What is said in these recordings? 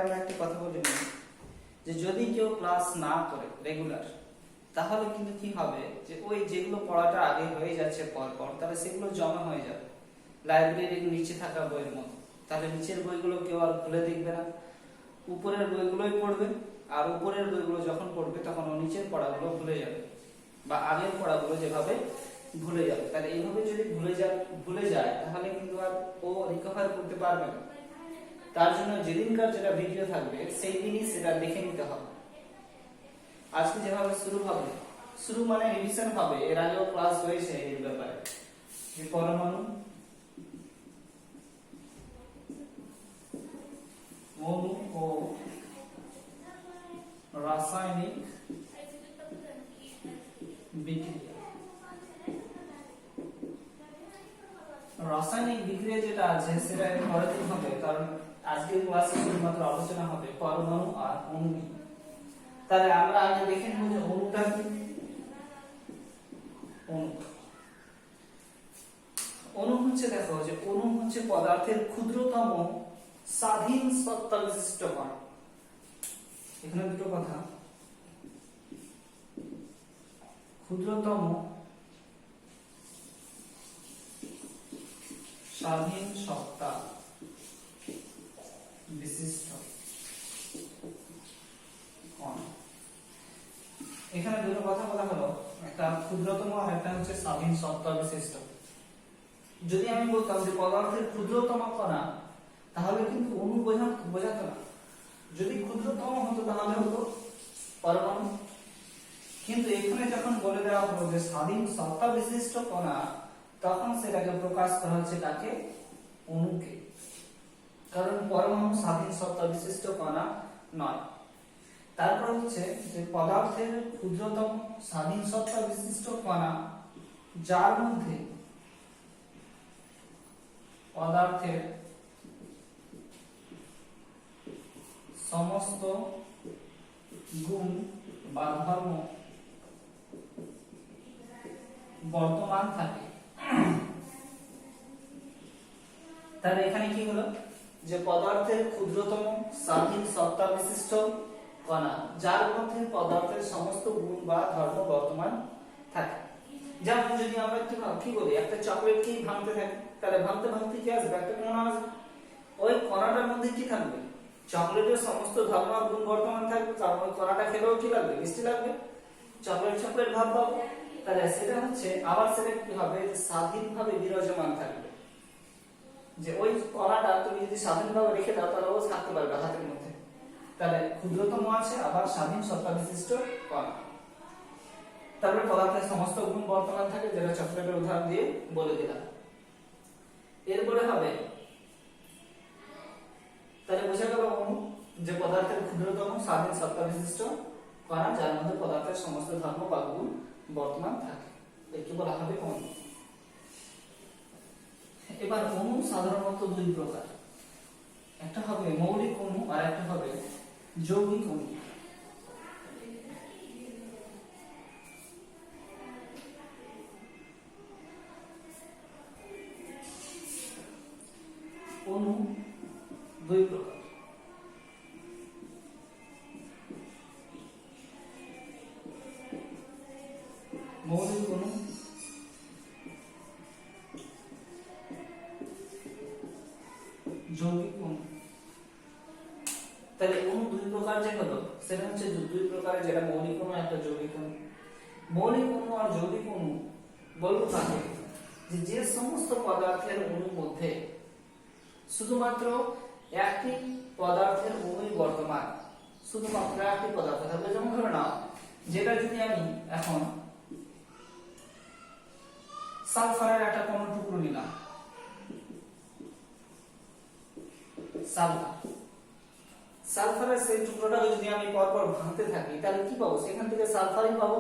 আমরা একটা কথা বলি না, যে যদি কেউ ক্লাস না করে রেগুলার, তাহলে কিন্তু কি হবে, যে ওই যেগুলো পড়াটা আগে হয়ে যাচ্ছে পর পর, তাহলে সেগুলো জমা হয়ে যাবে লাইব্রেরির নিচে থাকা বইয়ের মতো। তাহলে নিচের বইগুলো কেউ আর খুলে দেখবে না, উপরের বইগুলোই পড়বে। আর উপরের বইগুলো যখন পড়বে তখন ও নিচের পড়াগুলো ভুলে যাবে, বা আগের পড়াগুলো যেভাবে ভুলে যাবে। তাহলে এইভাবে যদি ভুলে যায় তাহলে কিন্তু আর ও রিকভার করতে পারবে না। তার জন্য যেদিনকার যেটা ভিডিও থাকবে সেই দিনই সেটা দেখে নিতে হবে। আজকে যেভাবে শুরু মানে রিভিশন হবে, এর আগেও ক্লাস হয়েছে এই ব্যাপারে, যে পরমাণু, অণু ও রাসায়নিক বিক্রিয়া। রাসায়নিক বিক্রিয়া যেটা আছে সেটা পরে দিন হবে, কারণ আজকের ক্লাসে শুধুমাত্র আলোচনা হবে পরমাণু আর অণু নিয়ে। তাহলে আমরা আগে দেখে নেব যে অণুটা কি। অণু হচ্ছে, দেখো যে অণু হচ্ছে পদার্থের ক্ষুদ্রতম স্বাধীন সত্তা বিশিষ্ট কণ। এখানে দুটো কথা, ক্ষুদ্রতম স্বাধীন সত্তা বিশিষ্ট কণ। এখানে দুটো কথা বলা হলো, একটা ক্ষুদ্রতম আর একটা হচ্ছে স্বাধীন সত্তা বিশিষ্ট। যদি আমি বলতাম যে পদার্থের ক্ষুদ্রতম কণা, তাহলে কিন্তু অণু বোঝাতো না। যদি ক্ষুদ্রতম হতো তাহলে হতো পরমাণু। কিন্তু এখানে যখন বলে দেওয়া হলো যে স্বাধীন সত্তা বিশিষ্ট কণা, তখন সেটাকে প্রকাশ করা হচ্ছে কাকে? অণুকে। কারণ পরমাণু স্বাধীন সত্তা বিশিষ্ট কণা নয়। তারপর হচ্ছে যে পদার্থের ক্ষুদ্রতম স্বাধীন সত্তা বিশিষ্ট কণা, যার মধ্যে পদার্থের সমস্ত গুণ বা ধর্ম বর্তমান থাকে। তাহলে এখানে কি হলো, যে পদার্থের ক্ষুদ্রতম স্বাধীন সত্তা বিশিষ্ট কণা, যার মধ্যে পদার্থের সমস্ত গুণ বা ধর্ম বর্তমান থাকে। যেমন যদি আমরা কি বলি, একটা চকলেটকেই ভাঙতে থাকি, তাহলে ভাঙতে ভাঙতে কি আসবে? একটা কণা আসবে। ওই কণাটার মধ্যে কি থাকবে? চকলেটের সমস্ত ধর্ম আর গুণ বর্তমান থাকবে। কারণ ওই কণাটা খেলেও কি লাগবে? মিষ্টি লাগবে, চকলেট চকলেট ভাব পাবো। তাহলে সেটা হচ্ছে, আবার সেটা কি হবে, স্বাধীনভাবে বিরাজমান থাকবে। যে ওই কণাটা তুমি যদি স্বাধীনভাবে রেখে দাও, তাহলে ও থাকতে পারবে হাতের মধ্যে। তাহলে ক্ষুদ্রতম আছে, আবার স্বাধীন সত্তা বিশিষ্ট কণা। তারপরে পদার্থের সমস্ত গুণ বর্তমান থাকে, যেটা চকলেটের উদাহরণ দিয়ে বলে দিলাম। এরপরে হবে, তাহলে বোঝা গেল অণু যে পদার্থের ক্ষুদ্রতম স্বাধীন সত্তা বিশিষ্ট কণা, যার মধ্যে পদার্থের সমস্ত ধর্ম বা গুণ বর্তমান থাকে, একে বলা হবে অণু। এবার অণু সাধারণত দুই প্রকার, একটা হবে মৌলিক অণু আর একটা হবে যৌগিক অণু। অণু দুই প্রকার, মৌলিক অণু যৌগিক অণু। তাহলে অণু দুই প্রকার যে হলো, সেটা হচ্ছে দুই প্রকারের, যেটা মৌলিক অণু একটা যৌগিক অণু। মৌলিক অণু আর যৌগিক অণু বলবো তাকে, যে সমস্ত পদার্থের অণুর মধ্যে শুধুমাত্র একটি পদার্থের অণুই বর্তমান, শুধুমাত্র একটি পদার্থ থাকবে। যেমন ধরে নাও, যেটা যদি আমি এখন সালফারের একটা কোনো টুকরো নিলাম, সালফারের সেই টুকরোটাকে যদি আমি পরপর ভাঙতে থাকি, তাহলে কি পাবো? সেখান থেকে সালফারই পাবো,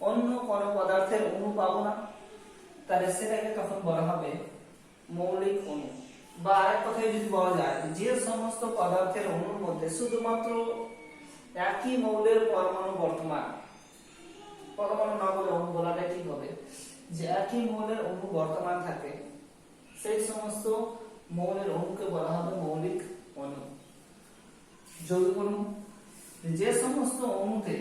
অন্য কোনো পদার্থের অণু পাবো না। তাহলে সেটাকে তখন বলা হবে মৌলিক অণু। বা আরেক কথায় যদি বলা যায়, যে সমস্ত পদার্থের অণুর মধ্যে শুধুমাত্র একই মৌলের পরমাণু বর্তমান, পরমাণু না বলে অণু বলাটা ঠিক হবে, যে একই মৌলের অণু বর্তমান থাকে, সেই সমস্ত মৌলের অণুকে বলা হবে মৌলিক অণু। যৌগিক অণু যে সমস্ত অণুতে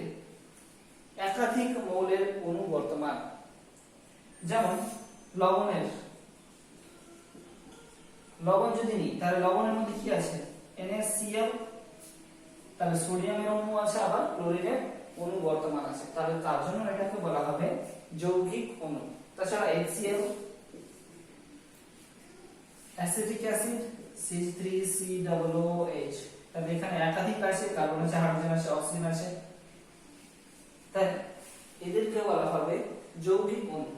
একাধিক মৌলের অণু বর্তমান, যেমন লবণ যদি নিই তাহলে লবণের মধ্যে কি আছে NaCl, তাহলে সোডিয়ামের অণু আছে, আবার ক্লোরিনের অণু বর্তমান আছে, তাহলে তার জন্য এটাকে বলা হবে যৌগিক অণু। তাছাড়া HCl, অ্যাসিটিক অ্যাসিড C3COOH, তাহলে এখানে একাধিক আছে, কার্বন আছে, হাইড্রোজেন আছে, অক্সিজেন আছে, তাই এদেরকে বলা হবে যৌগিক অণু।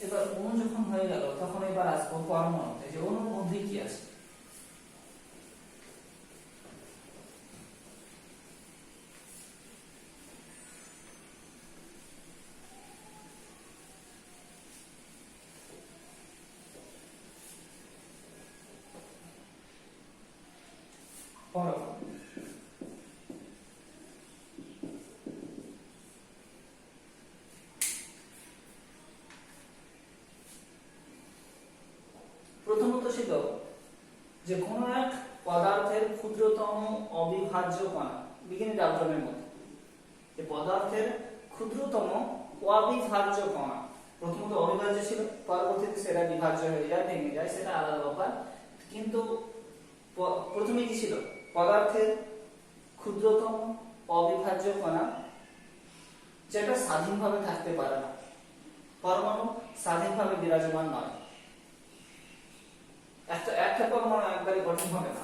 এবার অণু যখন হয়ে গেল তখন এবার আসবো পরমাণুতে, যে অণুর মধ্যে কি আছে। পরমাণু প্রথমত ছিল যে কোনো এক পদার্থের ক্ষুদ্রতম অবিভাজ্য কণা, বিজ্ঞানী ডাল্টনের মতে যে পদার্থের ক্ষুদ্রতম অবিভাজ্য কণা, প্রথমত অবিভাজ্য ছিল, পরবর্তীতে সেটা বিভাজ্য হয়ে যায়, ভেঙে যায়, সেটা আলাদা ব্যাপার। কিন্তু প্রথমে কি ছিল, পদার্থের ক্ষুদ্রতম অবিভাজ্য কণা যেটা স্বাধীনভাবে থাকতে পারে না। পরমাণু স্বাধীনভাবে বিরাজমান নয়, একটা পরমাণু একবারে গঠন হবে না।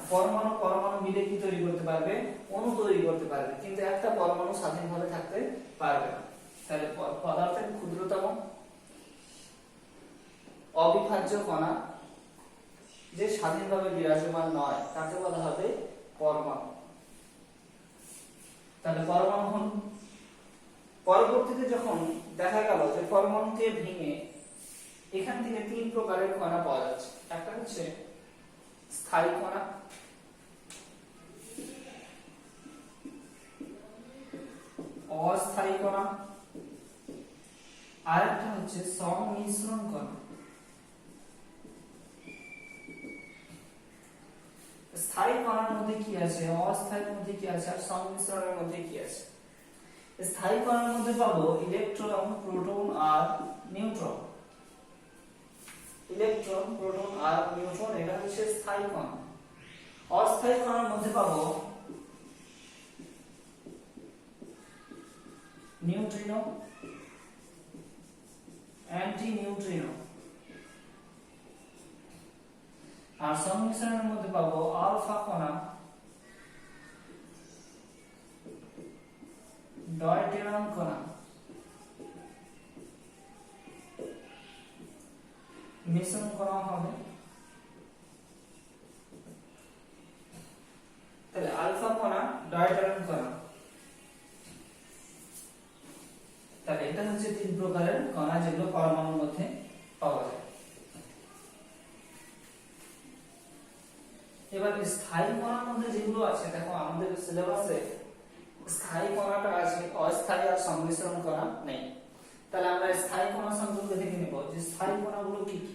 পরমাণু মিলে কি তৈরি করতে পারবে, অণু তৈরি করতে পারবে, কিন্তু একটা পরমাণু স্বাধীনভাবে থাকতে পারবে না। তাহলে পদার্থের ক্ষুদ্রতম অবিভাজ্য কণা যে স্বাধীনভাবে বিরাজমান নয় তাকে বলা হবে পরমাণু। তাহলে পরমাণু হল, পরবর্তীতে যখন দেখা গেল যে পরমাণুকে ভেঙে এখান থেকে তিন প্রকারের কণা পাওয়া যাচ্ছে। একটা হচ্ছে স্থায়ী কণা, অস্থায়ী কণা, আর একটা হচ্ছে সংমিশ্রণ কণা। স্থায়ী কণার মধ্যে কি আছে, অস্থায়ীর মধ্যে কি আছে, আর সংমিশ্রণের মধ্যে কি আছে। স্থায়ী কণার মধ্যে পাবো ইলেকট্রন, প্রোটন আর নিউট্রন। ইলেকট্রন, প্রোটন আর নিউট্রন, এটা হচ্ছে স্থায়ী কণা। অস্থায়ী কণার মধ্যে পাবো নিউট্রিনো, অ্যান্টি নিউট্রিনো, আর সংমিশ্রণের মধ্যে পাবো আলফা কণা, ডয়টেরিয়াম কণা, মিশ্রণ করা হবে। তাহলে আলফা কণা, ডয়টেরিয়াম কণা, তাহলে এটা হচ্ছে তিন প্রকারের কণা যেগুলো পরমাণুর মধ্যে পাওয়া যায়। এবার স্থায়ী কণার মধ্যে যেগুলো আছে, দেখো আমাদের সিলেবাসে স্থায়ী কণাটা আছে, অস্থায়ী আর সংমিশ্রণ কণা নেই। তাহলে আমরা স্থায়ী কণা সম্পর্কে দেখে নেব যে স্থায়ী কণাগুলো কি কি।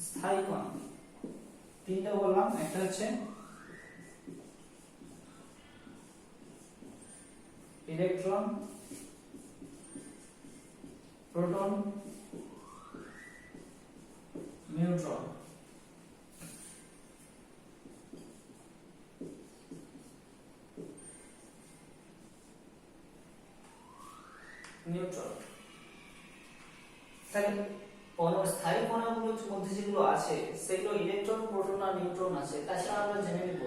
স্থায়ী কণা তিনটা বললাম, একটা হচ্ছে ইলেকট্রন, প্রোটন, নিউট্রন। নিউট্রন, তাহলে স্থায়ী কণাগুলোর মধ্যে যেগুলো আছে সেগুলো ইলেকট্রন, প্রোটন আর নিউট্রন আছে। তাছাড়া আমরা জেনে নিব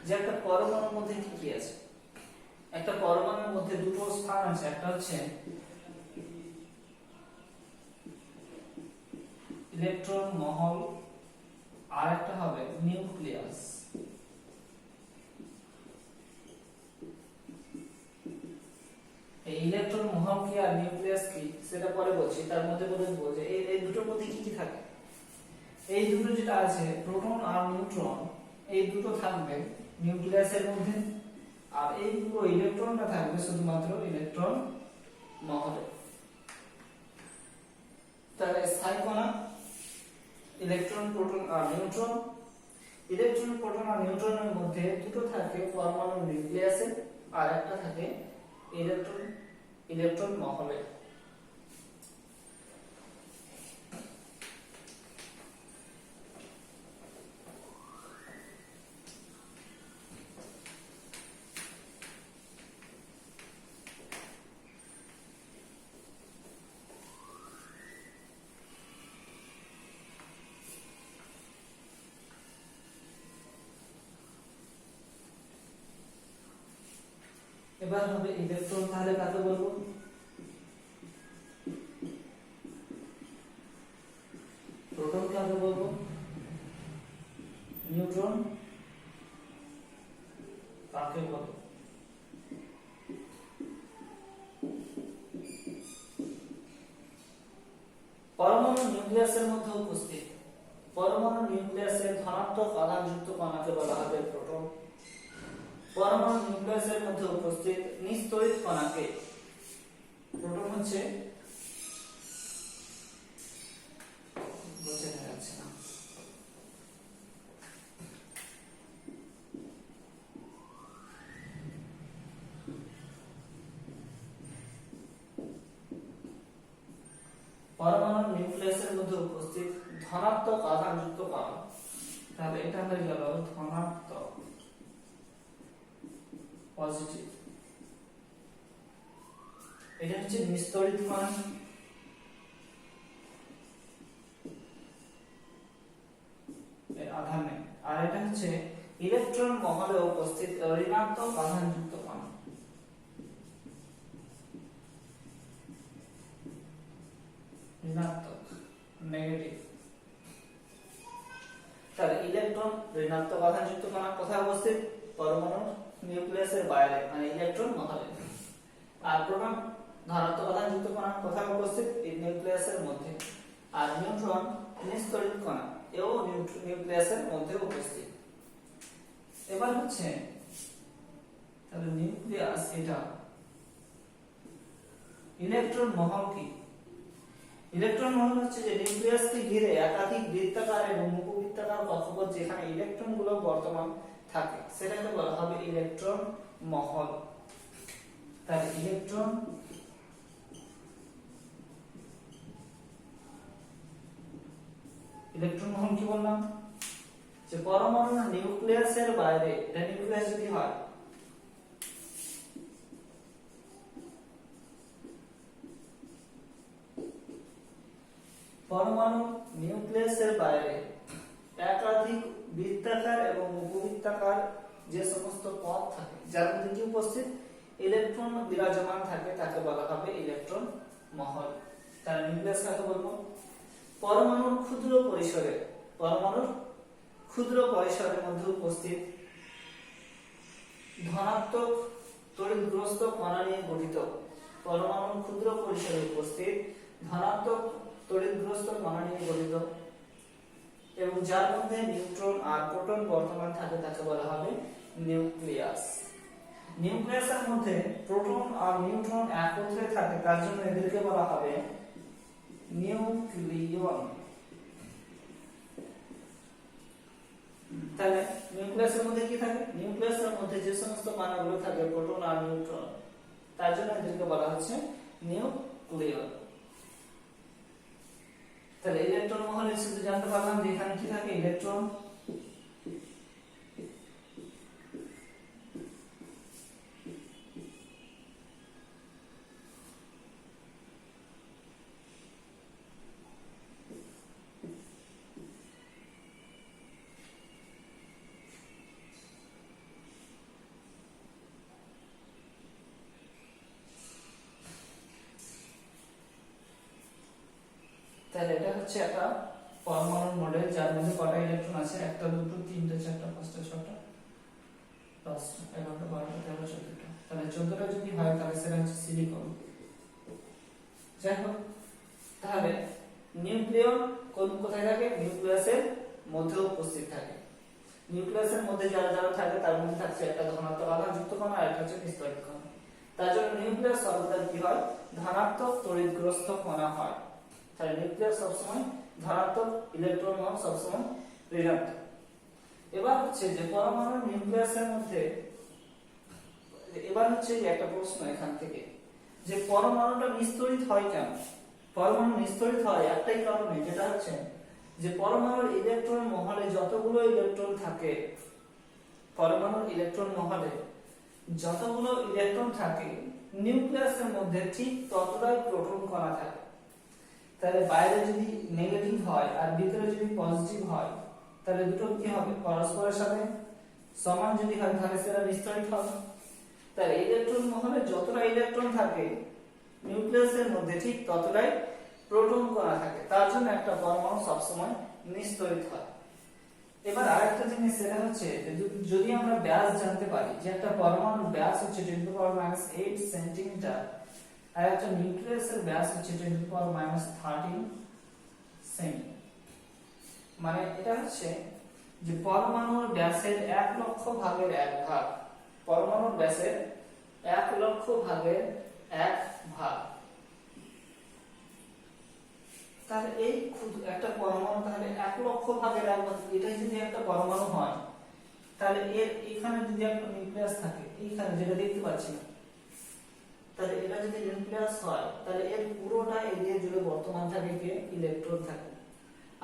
যে একটা পরমাণুর মধ্যে কি কি আছে। একটা পরমাণুর মধ্যে দুটো স্থান আছে, একটা হচ্ছে ইলেকট্রন মহল আর একটা হবে নিউক্লিয়াস। এই ইলেকট্রন মহল কি আর নিউক্লিয়াস কি সেটা পরে বলছি, তার মধ্যে বলবো যে এই দুটোর মধ্যে কি কি থাকে। এই দুটো যেটা আছে প্রোটন আর নিউট্রন, এই দুটো থাকবে নিউক্লিয়াসের মধ্যে, আর এই পুরো ইলেকট্রনটা থাকবে শুধুমাত্র ইলেকট্রন মহলে। তাহলে স্থায়ী কণা, ইলেকট্রন, প্রোটন আর নিউট্রন। ইলেকট্রন, প্রোটন আর নিউট্রনের মধ্যে দুটো থাকে পরমাণু নিউক্লিয়াসে আর একটা থাকে ইলেকট্রন মহলে। এবার হবে ইলেকট্রন, তাহলে কাকে বলবো? প্রোটন কাকে বলবো? নিউট্রন কাকে বলবো? পরমাণু নিউক্লিয়াসের মধ্যে উপস্থিত, পরমাণু নিউক্লিয়াসের ধনাত্মক আধানযুক্ত কণাকে বলা হবে প্রোটন। পরমাণু নিউক্লিয়াসের মধ্যে উপস্থিত নিস্তড়িত কণাকে, প্রোটন হচ্ছে বোঝা যাচ্ছে না, পরমাণু নিউক্লিয়াসের মধ্যে উপস্থিত ধনাত্মক আধানযুক্ত কণা, তাহলে এটা হয়ে গেল ধনাত্মক, পজিটিভ। এটা হচ্ছে নিস্তড়িত কণা। এর আধান নেই। আর এটা হচ্ছে ইলেকট্রন মহলে উপস্থিত ঋণাত্মক আধানযুক্ত কণা। ঋণাত্মক, নেগেটিভ। তাহলে ইলেকট্রন ঋণাত্মক আধানযুক্ত কণা কোথায় উপস্থিত? পরমাণু নিউক্লিয়াসের বাইরে, মানে ইলেকট্রন মহলে। আর প্রোটন ধনাত্মক আধানযুক্ত কণা কোথায় উপস্থিত? এই নিউক্লিয়াসের মধ্যে। আর নিউট্রন নিস্তড়িত কণা, এও নিউক্লিয়াসের মধ্যে উপস্থিত। এবার হচ্ছে তাহলে নিউক্লিয়াস, এটা ইলেকট্রন মহল কি? ইলেকট্রন মহল হচ্ছে যে নিউক্লিয়াসকে ঘিরে একাধিক বৃত্তাকার এবং উপবৃত্তাকার কক্ষপথ যেখানে ইলেকট্রন গুলো বর্তমান থাকে, সেটাকে বলা হবে ইলেকট্রন মহল। তাহলে ইলেকট্রন মহল কি বললাম? যে পরমাণু নিউক্লিয়াসের বাইরে, এটা নিউক্লিয়াস যদি হয়, পরমাণু নিউক্লিয়াসের বাইরে একাধিক বৃত্তাকার এবং উপবৃত্তাকার যে সমস্ত পথ থাকে যার মধ্যে কি উপস্থিত ইলেকট্রন বিরাজমান থাকে, তাকে বলা হবে ইলেকট্রন মহল। তাহলে নিউক্লিয়াস কাকে বলবো? পরমাণুর ক্ষুদ্র পরিসরে, পরমাণুর ক্ষুদ্র পরিসরের মধ্যে উপস্থিত ধনাত্মক তড়িৎগ্রস্ত কণা নিয়ে গঠিত, পরমাণুর ক্ষুদ্র পরিসরে উপস্থিত ধনাত্মক তড়িৎগ্রস্ত কণা নিয়ে গঠিত এবং যার মধ্যে নিউট্রন আর প্রোটন বর্তমান থাকে, তাকে বলা হবে নিউক্লিয়াস। নিউক্লিয়াসের মধ্যে প্রোটন আর নিউট্রন একত্রে থাকে, তার জন্য এদেরকে বলা হবে নিউক্লিয়ন। তাহলে নিউক্লিয়াসের মধ্যে কি থাকে? নিউক্লিয়াসের মধ্যে যে সমস্ত কণাগুলো থাকে প্রোটন আর নিউট্রন, তার জন্য এদেরকে বলা হচ্ছে নিউক্লিয়ন। তাহলে ইলেকট্রন মহলে শুধু জানতে পারলাম যে এখানে কি থাকে, ইলেকট্রন। তাহলে এটা হচ্ছে একটা পরমাণুর মডেল যার মধ্যে কটা ইলেকট্রন আছে? একটা, দুটো, তিনটা, চারটা, পাঁচটা, ছটা, 10টা, 11টা, 12টা, 13টা, 14টা। তাহলে 14টা যদি হয় তাহলে সেটা হচ্ছে সিলিকন। যাই হোক, তাহলে নিউক্লিয়ন কোথায় থাকে? নিউক্লিয়াসের মধ্যে উপস্থিত থাকে। নিউক্লিয়াসের মধ্যে যারা যারা থাকে তার মধ্যে থাকছে একটা ধনাত্মক আধানযুক্ত কণা আর একটা হচ্ছে নিস্তড়িত কণা। তার জন্য নিউক্লিয়াস সর্বদা কি হয়, ধনাত্মক তড়িৎগ্রস্ত কণা হয়। তাহলে নিউক্লিয়াস সবসময় ধনাত্মক, ইলেকট্রন মহল সবসময় ঋণাত্মক। এবার হচ্ছে যে পরমাণু নিউক্লিয়াসের মধ্যে, এবার হচ্ছে যে একটা প্রশ্ন এখান থেকে যে পরমাণুটা নিস্তড়িত হয় কেন? পরমাণু নিস্তড়িত হয় একটাই কারণে, যেটা হচ্ছে যে পরমাণুর ইলেকট্রন মহলে যতগুলো ইলেকট্রন থাকে, পরমাণুর ইলেকট্রন মহলে যতগুলো ইলেকট্রন থাকে নিউক্লিয়াসের মধ্যে ঠিক ততটাই প্রোটন কণা থাকে। তাহলে বাইরে যদি নেগেটিভ হয় আর ভিতরে যদি পজিটিভ হয় তাহলে দুটো কি হবে, পরস্পরের সাথে সমান যদি হয় তাহলে সেটা নিস্তড়িত হবে। তাহলে ইলেকট্রন মহলে যতটা ইলেকট্রন থাকে নিউক্লিয়াসের মধ্যে ঠিক ততটাই প্রোটন কণা থাকে, তার জন্য একটা পরমাণু সবসময় নিস্তড়িত হয়। এবার আরেকটা জিনিস সেটা হচ্ছে যদি আমরা ব্যাস জানতে পারি যে একটা পরমাণুর ব্যাস হচ্ছে 10⁻⁸ সেন্টিমিটার আর একটা নিউক্লিয়াসের ব্যাস হচ্ছে 10⁻13 সেমি, মানে এটা হচ্ছে যে পরমাণুর ব্যাসের 1 লক্ষ ভাগের 1 ভাগ, পরমাণুর ব্যাসের 1 লক্ষ ভাগের 1 ভাগ। তাহলে এই একটা পরমাণু তাহলে 1 লক্ষ ভাগের 1 ভাগ, এটাই যদি একটা পরমাণু হয় তাহলে এর এখানে যদি একটা নিউক্লিয়াস থাকে, এইখানে যেটা দেখতে পাচ্ছি না, তাহলে এটা যদি নিউক্লিয়াস হয় তাহলে এর পুরোটা এরিয়া জুড়ে বর্তমান থাকে কি, ইলেকট্রন থাকে।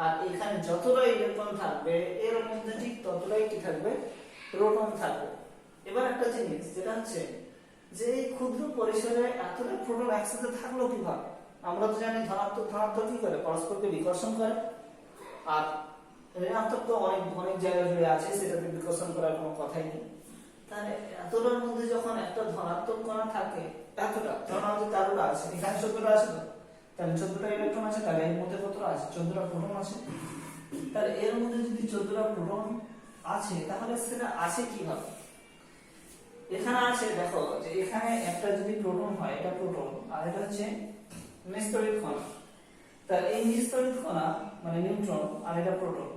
আর এখানে যতটা ইলেকট্রন থাকবে এর মধ্যে ঠিক ততটাই কি থাকবে, প্রোটন থাকবে। এবার একটা জিনিস যেটা হচ্ছে যে এই ক্ষুদ্র পরিসরে এতটা প্রোটন একসাথে থাকলো কিভাবে? আমরা তো জানি ধনাত্মক ধনাত্মক কি করে, পরস্পরকে বিকর্ষণ করে, আর ঋণাত্মক তো অনেক অনেক জায়গায় জুড়ে আছে, সেটাতে বিকর্ষণ করার কোনো কথাই নেই। তাহলে এতটার মধ্যে যখন একটা ধনাত্মক কণা থাকে, এতটা ধরো যে 13টা আছে, এখানে 14টা আছে, তো তাহলে 14টা ইলেকট্রন আছে, তাহলে এর মধ্যে কতটা আছে, 14টা প্রোটন আছে। তাহলে এর মধ্যে যদি 14টা প্রোটন আছে তাহলে সেটা আসে কিভাবে? এখানে আছে, দেখো যে এখানে একটা যদি প্রোটন হয়, এটা প্রোটন আর এটা হচ্ছে নিস্তড়িত কণা। তাহলে এই নিস্তড়িত কণা মানে নিউট্রন আর এটা প্রোটন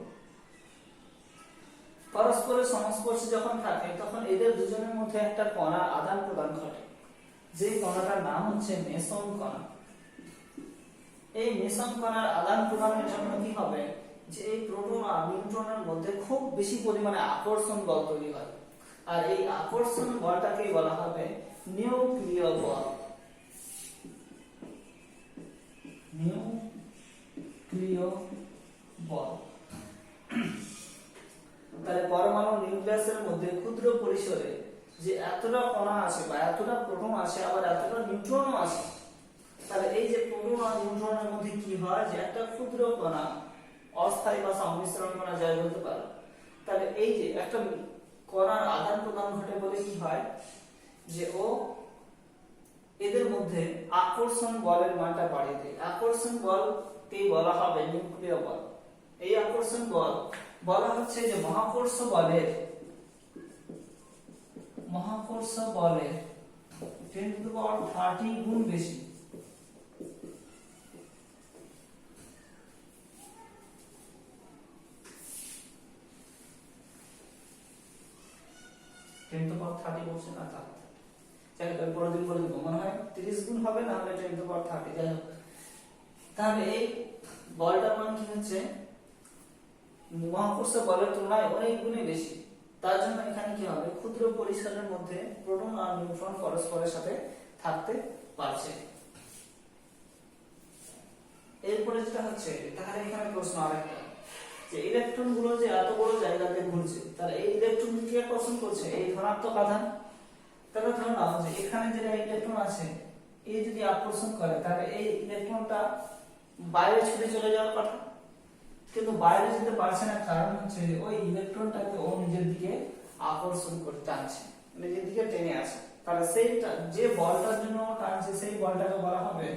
পরস্পরের সংস্পর্শে যখন থাকে তখন এদের দুজনের মধ্যে একটা কণার আদান প্রদান ঘটে, যে কণাটার নাম হচ্ছে মেসন কণা। এই মেসন কণার আদান প্রদানের জন্য কি হবে, যে এই প্রোটন আর নিউট্রনের মধ্যে খুব বেশি পরিমাণে আকর্ষণ বল তৈরি হয়, আর এই আকর্ষণ বলটাকে বলা হবে নিউক্লিয় বল। নিউক্লিয় বল। তাহলে পরমাণু নিউক্লিয়াসের মধ্যে ক্ষুদ্র পরিসরে যে এতটা কণা আছে বা এতটা প্রোটন আছে আবার এতটা নিউট্রনও আছে, তাহলে এই যে প্রোটন আর নিউট্রনের মধ্যে কি হয়, যে একটা ক্ষুদ্র কণা, অস্থায়ী বা সংমিশ্রণ কণা যাই বলতে পারো, তাহলে এই যে একটা কণার আদান প্রদান ঘটে বলে কি হয়, যে ও এদের মধ্যে আকর্ষণ বলের মানটা বাড়িয়ে দেয়। আকর্ষণ বলকেই বলা হবে নিউক্লিয় বল। এই আকর্ষণ বল বলা হচ্ছে যে মহাকর্ষ বলের 10⁻30 গুণ বেশি। বলছে না, তা পরের দিন বলে দেবো, মনে হয় 30 গুণ হবে, না হলে 10⁻30, যাই হোক। তাহলে এই বলটার মান কি হচ্ছে, মহাকর্ষ বলের তুলনায় অনেক গুণে বেশি। তার জন্য এখানে কি হবে, ক্ষুদ্র পরিসরের মধ্যে প্রোটন আর নিউট্রন পরস্পরের সাথে থাকতে পারছে। এরপরে যেটা হচ্ছে, তাহলে এখানে প্রশ্ন আরেকটা, যে ইলেকট্রন গুলো যে এত বড় জায়গাতে ঘুরছে, তাহলে এই ইলেকট্রন কি আকর্ষণ করছে, এই ধনাত্মক আধান। তাহলে ধরো না যে এখানে যেটা ইলেকট্রন আছে, এই যদি আকর্ষণ করে তাহলে এই ইলেকট্রনটা বাইরে ছুটে চলে যাওয়ার কথা, কিন্তু বাইরে যেতে পারছে না, কারণ হচ্ছে ওই ইলেকট্রনটাকে ও নিজের দিকে আকর্ষণ করতে টানছে, নিজের দিকে টেনে আসে। তাহলে সেইটা যে বলটার জন্য টানছে সেই বলটাকে বলা হবে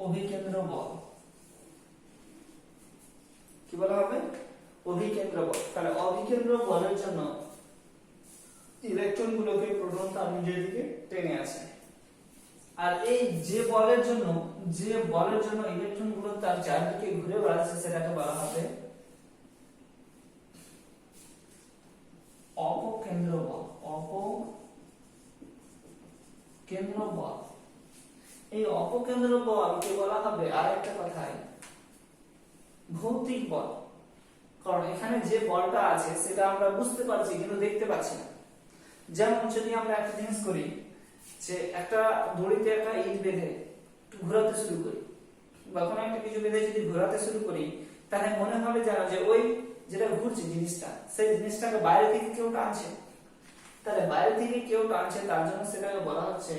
অভিকেন্দ্র বল। কি বলা হবে, অভিকেন্দ্র বল। তাহলে অভিকেন্দ্র বলের জন্য ইলেকট্রন গুলোকে প্রোটন তার নিজের দিকে টেনে আসে, আর এই যে বলের জন্য ইলেকট্রন গুলো তার চারদিকে ঘুরে বেড়াচ্ছে সেটাকে বলা হবে অপকেন্দ্র বল, অপকেন্দ্র বল। এই অপকেন্দ্র বলকে বলা হবে আরেকটা কথায় ভৌতিক বল, কারণ এখানে যে বলটা আছে সেটা আমরা বুঝতে পারছি কিন্তু দেখতে পাচ্ছি না। যেমন যদি আমরা একটা জিনিস করি, যে একটা দড়িতে একটা ইট বেঁধে ঘোরাতে শুরু করি বা কোনো একটা কিছু বেঁধে যদি ঘোরাতে শুরু করি, তাহলে মনে হবে যেন যে ওই যেটা ঘুরছে জিনিসটা, সেই জিনিসটাকে বাইরে থেকে কেউ টানছে। তাহলে বাইরে থেকে কেউ টানছে, তার জন্য সেটাকে বলা হচ্ছে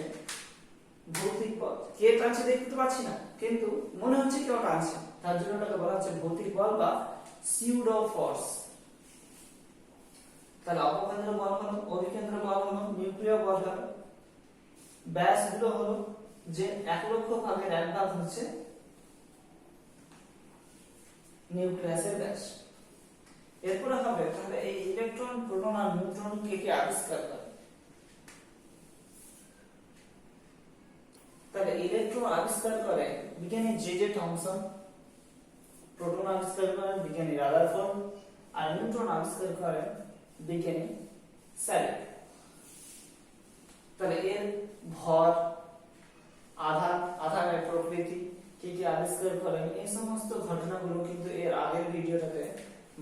ভৌতিক বল। কে টানছে দেখতে পাচ্ছি না, কিন্তু মনে হচ্ছে কেউ টানছে, তার জন্য এটাকে বলা হচ্ছে ভৌতিক বল বা সিউডো ফোর্স। তাহলে অপকেন্দ্র বল হলো, অভিকেন্দ্র বল হলো, নিউক্লিয় বল হলো, ব্যাস গুলো হলো যে 1 লক্ষ ভাগের 1 ভাগ হচ্ছে নিউক্লিয়াসের ব্যাস। এরপরে হবে তাহলে এই ইলেকট্রন, প্রোটন আর নিউট্রন কে কে আবিষ্কার করে? তাহলে ইলেকট্রন আবিষ্কার করে বিজ্ঞানী জে থমসন, প্রোটন আবিষ্কার করে বিজ্ঞানী রাদারফোর্ড, আর নিউট্রন আবিষ্কার করে বিজ্ঞানী স্যালি। তাহলে এর ভর, আধানের প্রকৃতি, কি কি আবিষ্কার করেন, এই সমস্ত ঘটনাগুলো কিন্তু এর আগের ভিডিওটাতে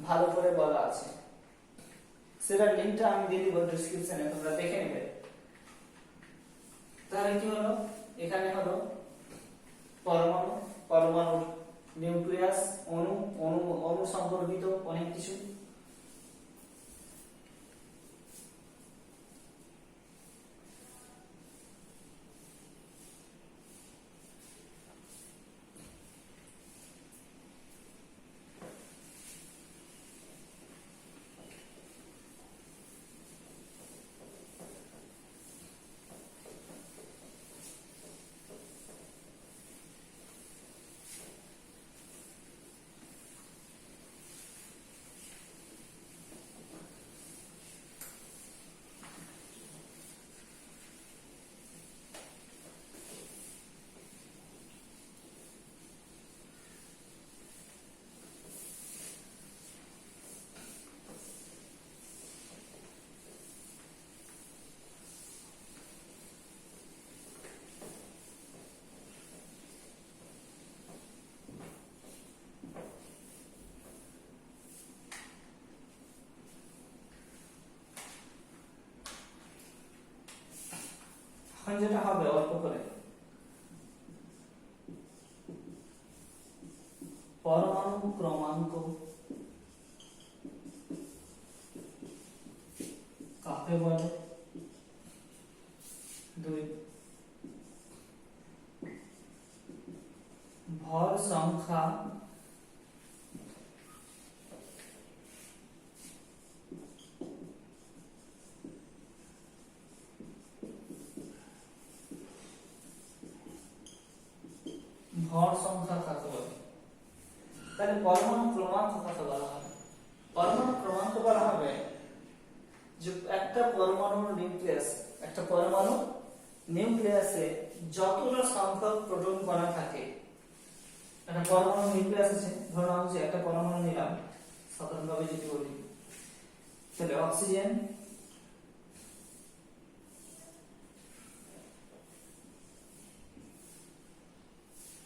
ভালো করে বলা আছে। সেটার লিংকটা আমি দিয়ে দিব ডেসক্রিপশনে, তোমরা দেখে নেবে। তাহলে কি হলো, এখানে হলো পরমাণু, পরমাণুর নিউক্লিয়াস, অণু সম্পর্কিত অনেক কিছু। এখন যেটা হবে অল্প করে, পরমাণু ক্রমাঙ্ক কাকে বলে? 2 ভর সংখ্যা কাকে বলে? তাহলে পরমাণু ক্রমাঙ্ক কাকে বলা হবে? পরমাণু ক্রমাঙ্ক বলা হবে যে একটা পরমাণুর নিউক্লিয়াস, একটা পরমাণু নিউক্লিয়াসে যতটা সংখ্যক প্রোটন কণা থাকে, একটা পরমাণু নিউক্লিয়াস আছে, ধরো আমি যে একটা পরমাণু নিলাম, সাধারণভাবে যদি বলি, তাহলে অক্সিজেন,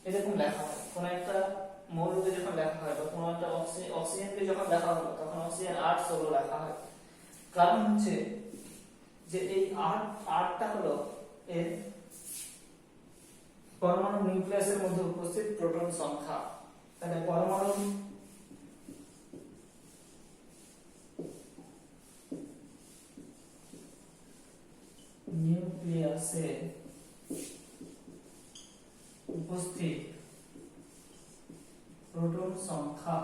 এরকম লেখা হয়। কোন একটা মৌলকে যখন লেখা হয় বা কোন একটা অক্সিজেনকে যখন লেখা হলো, তখন অক্সিজেন 8 লেখা হয়। কারণ হচ্ছে যে এই 8টা হলো এর পরমাণু নিউক্লিয়াসের মধ্যে উপস্থিত প্রোটন সংখ্যা। তাহলে পরমাণু নিউক্লিয়াসে উপস্থিত প্রোটন সংখ্যা,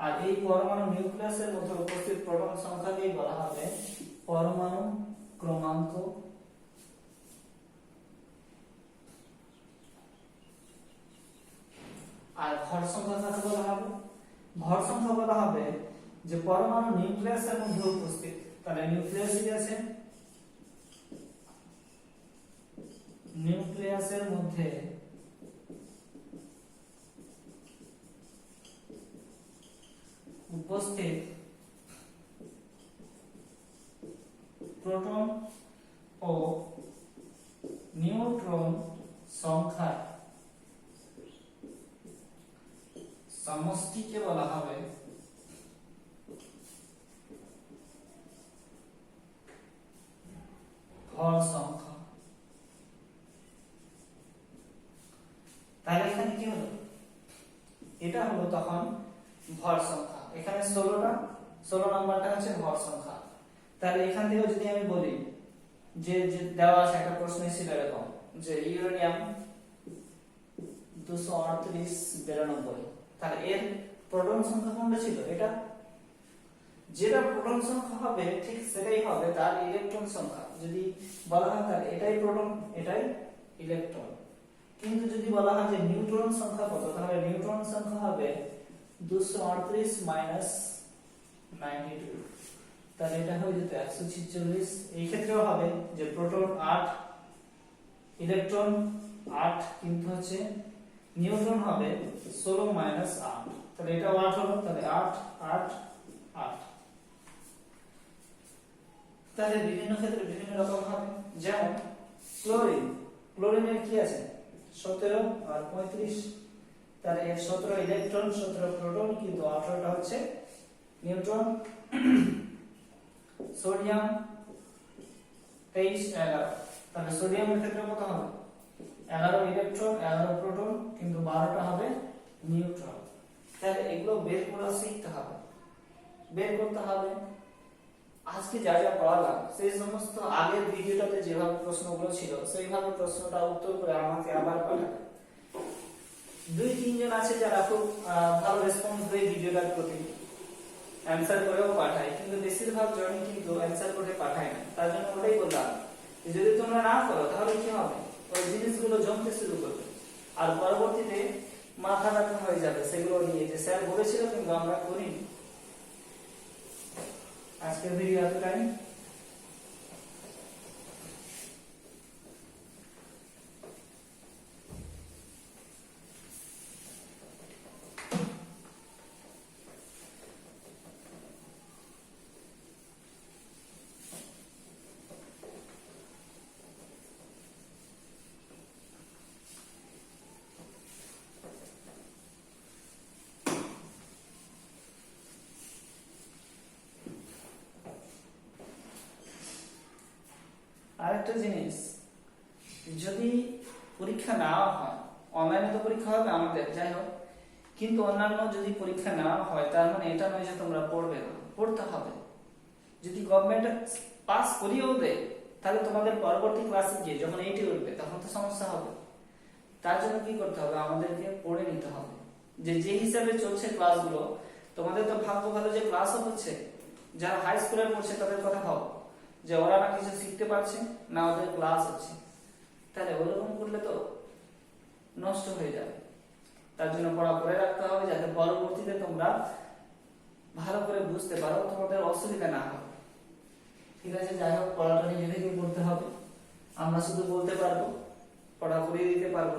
আর এই পরমাণু নিউক্লিয়াসের মধ্যে উপস্থিত প্রোটন সংখ্যাকেই বলা হবে পরমাণু ক্রমাঙ্ক। আর ভর সংখ্যা কাকে বলা হবে? ভর সংখ্যা বলা হবে যে পরমাণু নিউক্লিয়াসের মধ্যে উপস্থিত, তাহলে নিউক্লিয়াসই আছে, নিউক্লিয়াসের মধ্যে উপস্থিত সংখ্যার সমষ্টিকে বলা হবে ভর সংখ্যা। তাহলে এখানে কি হলো, এটা হলো তখন ভর সংখ্যা। এখানে 16 নাম্বারটা হচ্ছে ভর সংখ্যা। তাহলে এখান থেকে যদি আমি বলি যে দেওয়া আছে একটা প্রশ্ন ছিল এরকম যে ইউরেনিয়াম 238 তাহলে এর প্রোটন সংখ্যা কোনটা ছিল, এটা যেটা প্রোটন সংখ্যা হবে ঠিক সেটাই হবে তার ইলেকট্রন সংখ্যা। যদি বলা হয় তাহলে এটাই প্রোটন এটাই ইলেকট্রন, কিন্তু যদি বলা হয় যে নিউট্রন সংখ্যা কত, তাহলে নিউট্রন সংখ্যা হবে 238 মাইনাস 92, তাহলে এটা হয়ে যেত 146। এই ক্ষেত্রেও হবে যে প্রোটন 8 ইলেকট্রন 8, কিন্তু হচ্ছে নিউট্রন হবে 16 মাইনাস 8, তাহলে এটা 8 হলো, তাহলে 8 8 8। তাহলে বিভিন্ন ক্ষেত্রে বিভিন্ন রকম হবে। যেমন ক্লোরিনের কি আছে 17 আর 35, তাহলে এর 17 ইলেকট্রন 17 প্রোটন, কিন্তু 18টা হচ্ছে নিউট্রন। সোডিয়াম 23 11, তাহলে সোডিয়ামের ক্ষেত্রে কত হবে 11 ইলেকট্রন 11 প্রোটন, কিন্তু 12টা হবে নিউট্রন। তাহলে এগুলো বের করা শিখতে হবে, বের করতে হবে। আজকে যা যা পড়ালাম সেই সমস্ত আগের ভিডিওটাতে যেভাবে প্রশ্নগুলো ছিল সেইভাবে প্রশ্নটা উত্তর করে আমাকে আবার পাঠাবে। 2-3 জন আছে যারা খুব ভালো রেসপন্স দেয় ভিডিওটার প্রতি, অ্যানসার করেও পাঠায়, কিন্তু বেশিরভাগ জনই কিন্তু অ্যানসার করে পাঠায় না। তার জন্য ওটাই বললাম যে যদি তোমরা না করো তাহলে কি হবে, ওই জিনিসগুলো জমতে শুরু করবে আর পরবর্তীতে মাথা ব্যথা হয়ে যাবে সেগুলো নিয়ে যে স্যার বলেছিল কিন্তু আমরা করিনি। আজকের ভিডিও এতটাই। আরেকটা জিনিস, যদি পরীক্ষা নেওয়া হয়, অনলাইনে তো পরীক্ষা হবে আমাদের যাই হোক, কিন্তু অন্যান্য যদি পরীক্ষা নেওয়া হয় তার মানে এটা নয় যে তোমরা পড়বে না, পড়তে হবে। যদি গভর্নমেন্ট পাস করিয়েও দেয় তাহলে তোমাদের পরবর্তী ক্লাসে গিয়ে যখন 80 উঠবে তখন তো সমস্যা হবে। তার জন্য কি করতে হবে, আমাদেরকে পড়ে নিতে হবে যে যে হিসাবে চলছে ক্লাসগুলো। তোমাদের তো ভাগ্য ভালো যে ক্লাসও হচ্ছে, যারা হাই স্কুলে পড়ছে তাদের কথা ভাবো যে ওরা না কিছু শিখতে পারছে না ওদের ক্লাস হচ্ছে, তাহলে ওরকম করলে তো নষ্ট হয়ে যাবে। তার জন্য পড়া করে রাখতে হবে যাতে পরবর্তীতে তোমরা ভালো করে বুঝতে পারো, তোমাদের অসুবিধা না হয়। ঠিক আছে, যাই হোক পড়াটা নিজে থেকে করতে হবে, আমরা শুধু বলতে পারবো, পড়া করিয়ে দিতে পারবো।